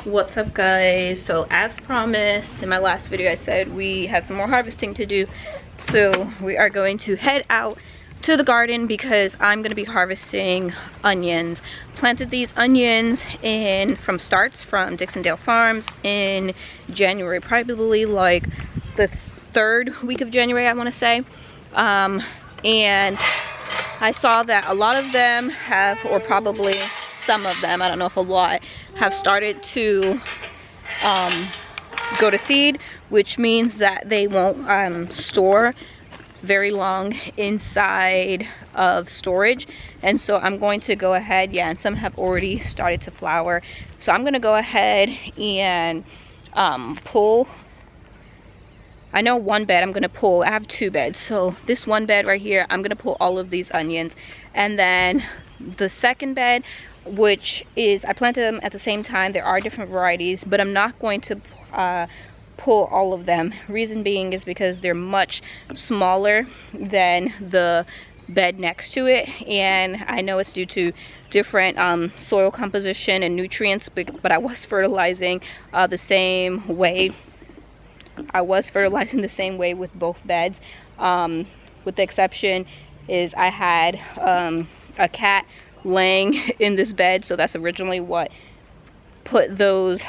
What's up, guys? So as promised in my last video, I said we had some more harvesting to do, so we are going to head out to the garden because I'm going to be harvesting onions. Planted these onions in from Dixondale Farms in January, probably like the third week of January, I want to say. And I saw that a lot of them have, or probably some of them, I don't know if a lot, have started to go to seed, which means that they won't store very long inside of storage. And so I'm going to go ahead, and some have already started to flower, so I'm going to go ahead and pull. I know one bed I'm going to pull. I have two beds, so this one bed right here, I'm going to pull all of these onions, and then the second bed, which is, I planted them at the same time. There are different varieties, but I'm not going to pull all of them. Reason being is because they're much smaller than the bed next to it, and I know it's due to different soil composition and nutrients, but I was fertilizing the same way. I was fertilizing the same way with both beds, with the exception is I had a cat laying in this bed, so that's originally what put those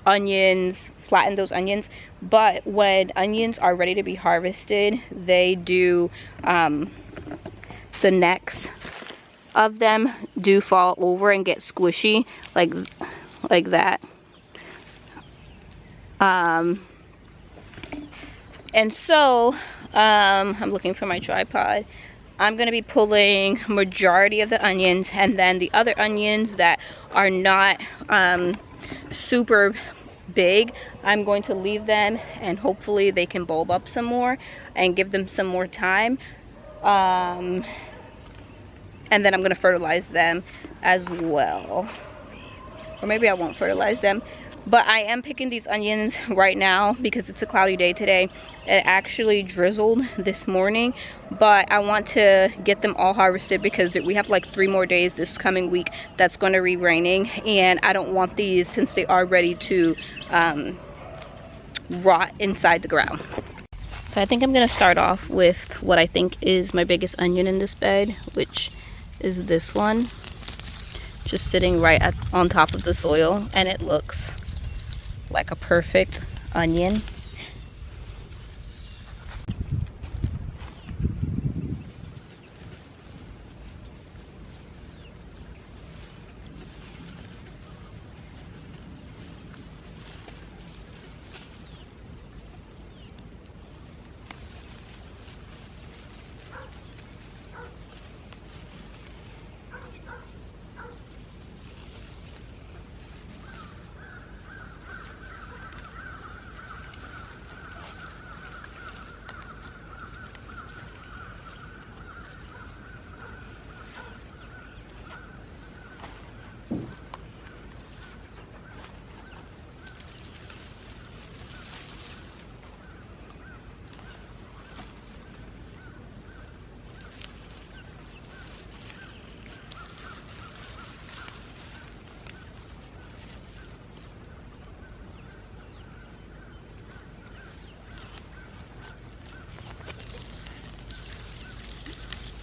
onions, flattened those onions. But when onions are ready to be harvested, they do, the necks of them do fall over and get squishy like that. And so I'm looking for my tripod. I'm going to be pulling majority of the onions, and then the other onions that are not super big, I'm going to leave them, and hopefully they can bulb up some more and give them some more time. And then I'm going to fertilize them as well, or maybe I won't fertilize them. But I am picking these onions right now because it's a cloudy day today. It actually drizzled this morning, but I want to get them all harvested because we have like 3 more days this coming week that's going to be raining, and I don't want these, since they are ready to rot inside the ground. So I think I'm going to start off with what I think is my biggest onion in this bed, which is this one, just sitting right on top of the soil, and it looks like a perfect onion.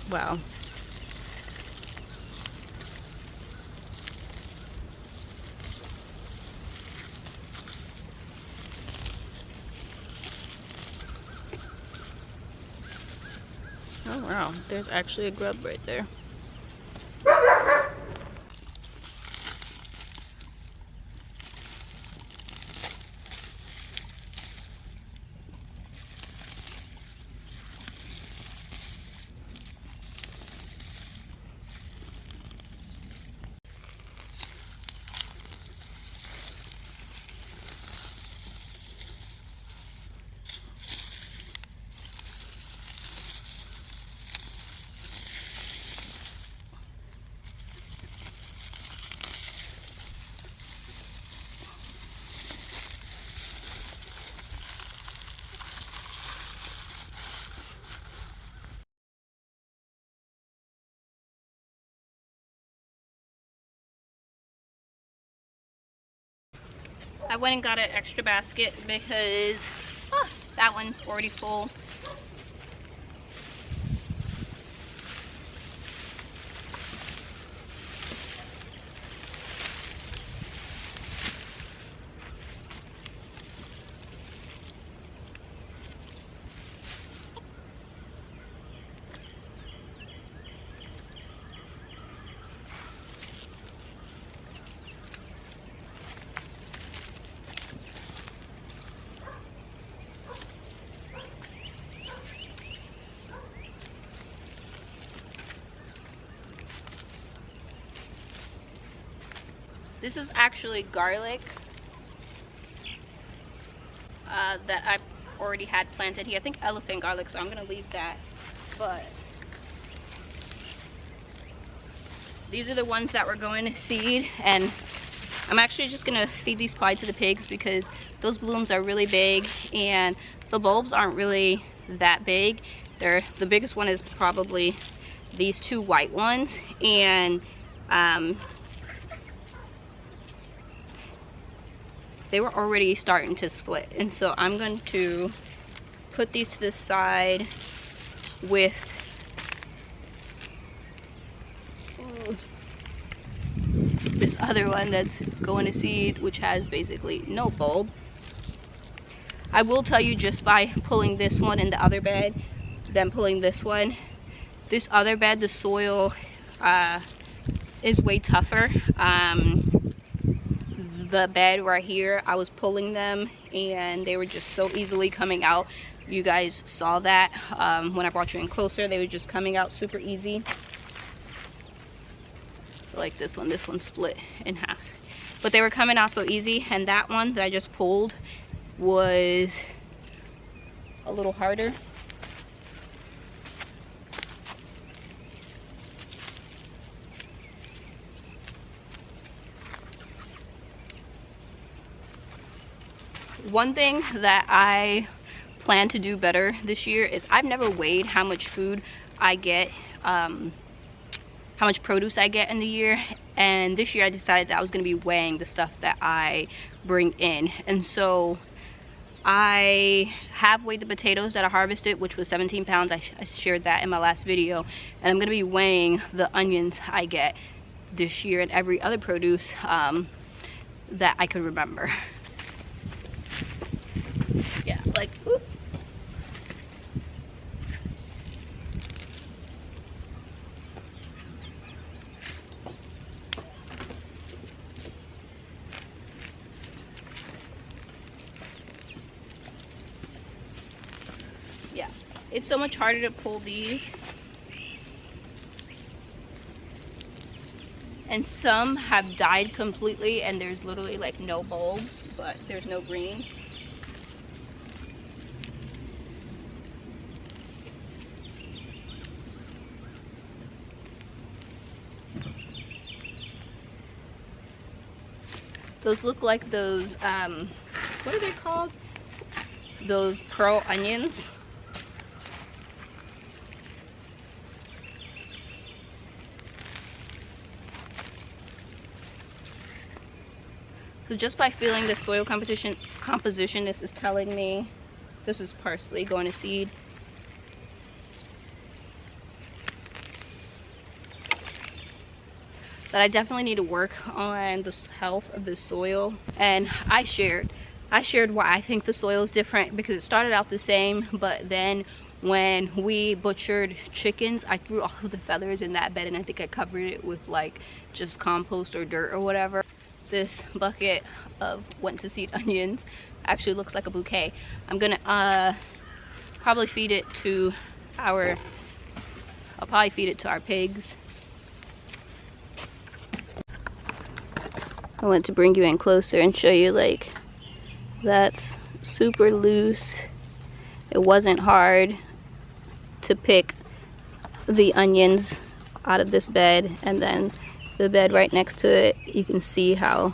Wow. Oh wow, there's actually a grub right there. I went and got an extra basket because that one's already full. This is actually garlic that I already had planted here. I think elephant garlic, so I'm gonna leave that. But these are the ones that we're going to seed, and I'm actually just gonna feed these pie to the pigs because those blooms are really big and the bulbs aren't really that big. The biggest one is probably these two white ones, and they were already starting to split, and so I'm going to put these to the side with this other one that's going to seed, which has basically no bulb. I will tell you, just by pulling this one in the other bed, then pulling this one, this other bed, the soil is way tougher. The bed right here, I was pulling them and they were just so easily coming out. You guys saw that when I brought you in closer. They were just coming out super easy. So like this one split in half, but they were coming out so easy. And that one that I just pulled was a little harder. One thing that I plan to do better this year is I've never weighed how much food I get, how much produce I get in the year. And this year I decided that I was going to be weighing the stuff that I bring in. And so I have weighed the potatoes that I harvested, which was 17 pounds. I shared that in my last video. And I'm going to be weighing the onions I get this year and every other produce that I could remember. Yeah, like, oop. Yeah, it's so much harder to pull these. And some have died completely and there's literally like no bulb, but there's no green. Those look like those, what are they called? Those pearl onions. So just by feeling the soil composition, this is telling me this is parsley going to seed. But I definitely need to work on the health of the soil. And I shared why I think the soil is different, because it started out the same, but then when we butchered chickens, I threw all of the feathers in that bed and I think I covered it with like just compost or dirt or whatever. This bucket of went to seed onions actually looks like a bouquet. I'm gonna probably feed it to our pigs. I want to bring you in closer and show you, like, that's super loose. It wasn't hard to pick the onions out of this bed, and then the bed right next to it, you can see how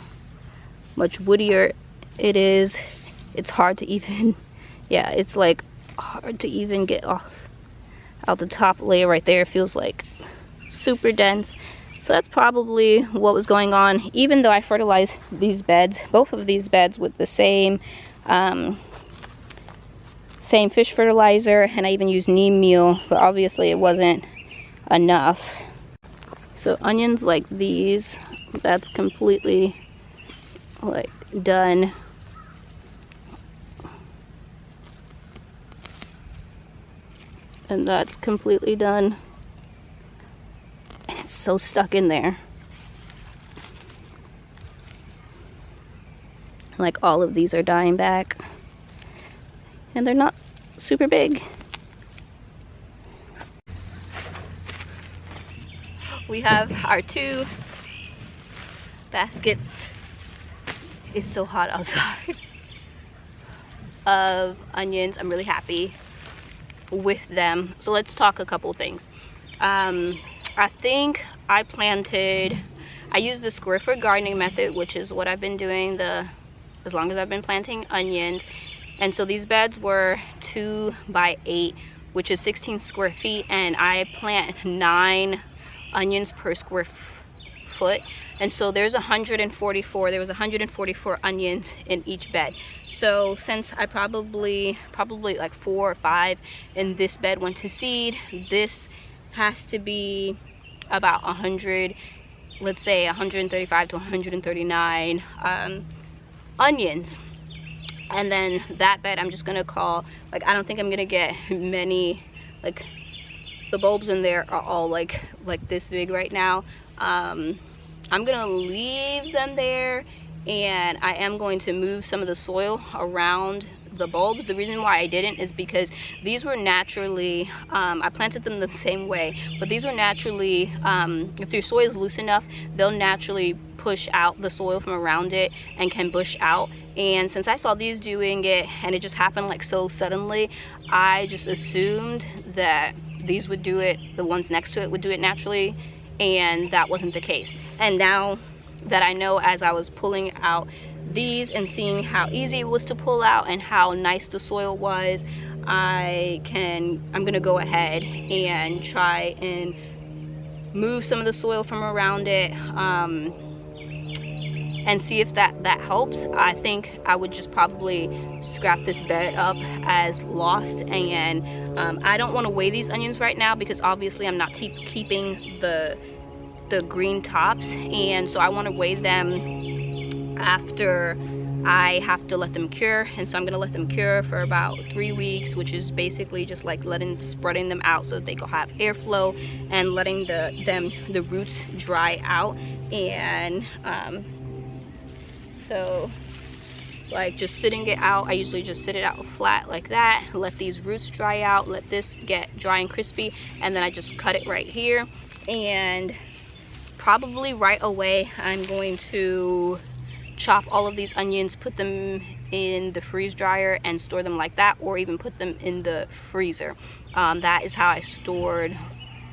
much woodier it is. It's hard to even, yeah, it's like hard to even get off out the top layer right there. It feels like super dense. So that's probably what was going on, even though I fertilized these beds, both of these beds, with the same same fish fertilizer, and I even used neem meal, but obviously it wasn't enough. So onions like these, that's completely like done. And that's completely done. And it's so stuck in there. Like all of these are dying back. And they're not super big. We have our 2 baskets. It's so hot outside. Of onions. I'm really happy with them. So let's talk a couple things. I think I used the square foot gardening method, which is what I've been doing as long as I've been planting onions. And so these beds were 2 by 8, which is 16 square feet, and I plant 9 onions per square foot. And so there was 144 onions in each bed. So since I probably like 4 or 5 in this bed went to seed, this has to be about 100, let's say 135 to 139 onions. And then that bed I'm just gonna call, like, I don't think I'm gonna get many, like the bulbs in there are all like this big right now. I'm gonna leave them there, and I am going to move some of the soil around the bulbs. The reason why I didn't is because these were naturally, I planted them the same way, but these were naturally, if your soil is loose enough, they'll naturally push out the soil from around it and can bush out. And since I saw these doing it and it just happened like so suddenly, I just assumed that these would do it, the ones next to it would do it naturally, and that wasn't the case. And now that I know, as I was pulling out these and seeing how easy it was to pull out and how nice the soil was, I'm gonna go ahead and try and move some of the soil from around it, and see if that helps. I think I would just probably scrap this bed up as lost, and I don't want to weigh these onions right now because obviously I'm not keeping the green tops, and so I want to weigh them after I have to let them cure. And so I'm gonna let them cure for about 3 weeks, which is basically just like spreading them out so that they can have airflow and letting the roots dry out. And so like just sitting it out, I usually just sit it out flat like that, let these roots dry out, let this get dry and crispy, and then I just cut it right here. And probably right away I'm going to chop all of these onions, put them in the freeze dryer and store them like that, or even put them in the freezer. That is how I stored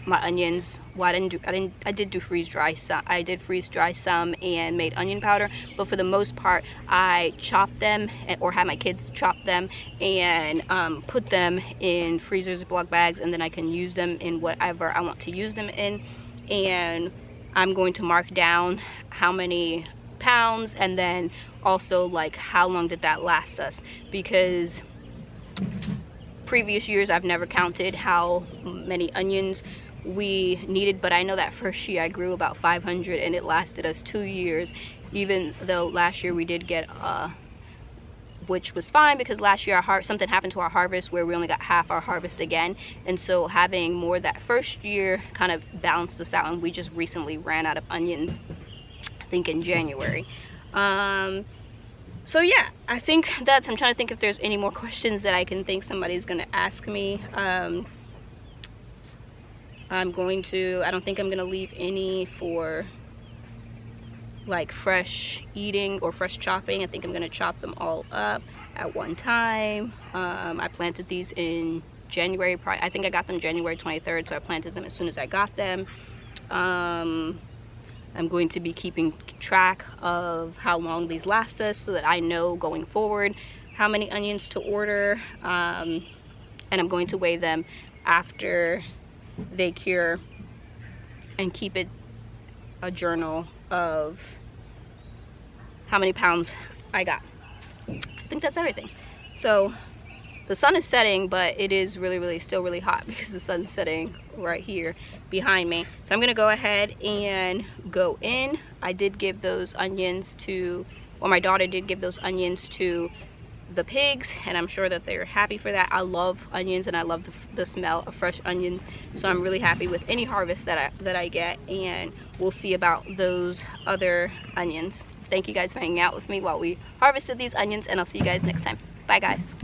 my onions. Well, I did do freeze dry some. I did freeze dry some and made onion powder, but for the most part I chopped them, or had my kids chop them, and put them in freezers, Ziploc bags, and then I can use them in whatever I want to use them in. And I'm going to mark down how many pounds, and then also like how long did that last us, because previous years I've never counted how many onions we needed, but I know that first year I grew about 500 and it lasted us 2 years, even though last year we did get which was fine, because last year something happened to our harvest where we only got half our harvest again, and so having more that first year kind of balanced us out, and we just recently ran out of onions, I think in January. So yeah, I think I'm trying to think if there's any more questions that I can think somebody's gonna ask me. I don't think I'm gonna leave any for like fresh eating or fresh chopping. I think I'm gonna chop them all up at one time. I planted these in January, I think I got them January 23rd, so I planted them as soon as I got them. I'm going to be keeping track of how long these last us, so that I know going forward how many onions to order, and I'm going to weigh them after they cure and keep it a journal of how many pounds I got. I think that's everything. So the sun is setting, but it is really still really hot because the sun's setting right here behind me. So I'm gonna go ahead and go in. I did give those onions to, well, my daughter did give those onions to the pigs, and I'm sure that they're happy for that. I love onions and I love the smell of fresh onions, so I'm really happy with any harvest that I get, and we'll see about those other onions. Thank you guys for hanging out with me while we harvested these onions, and I'll see you guys next time. Bye guys.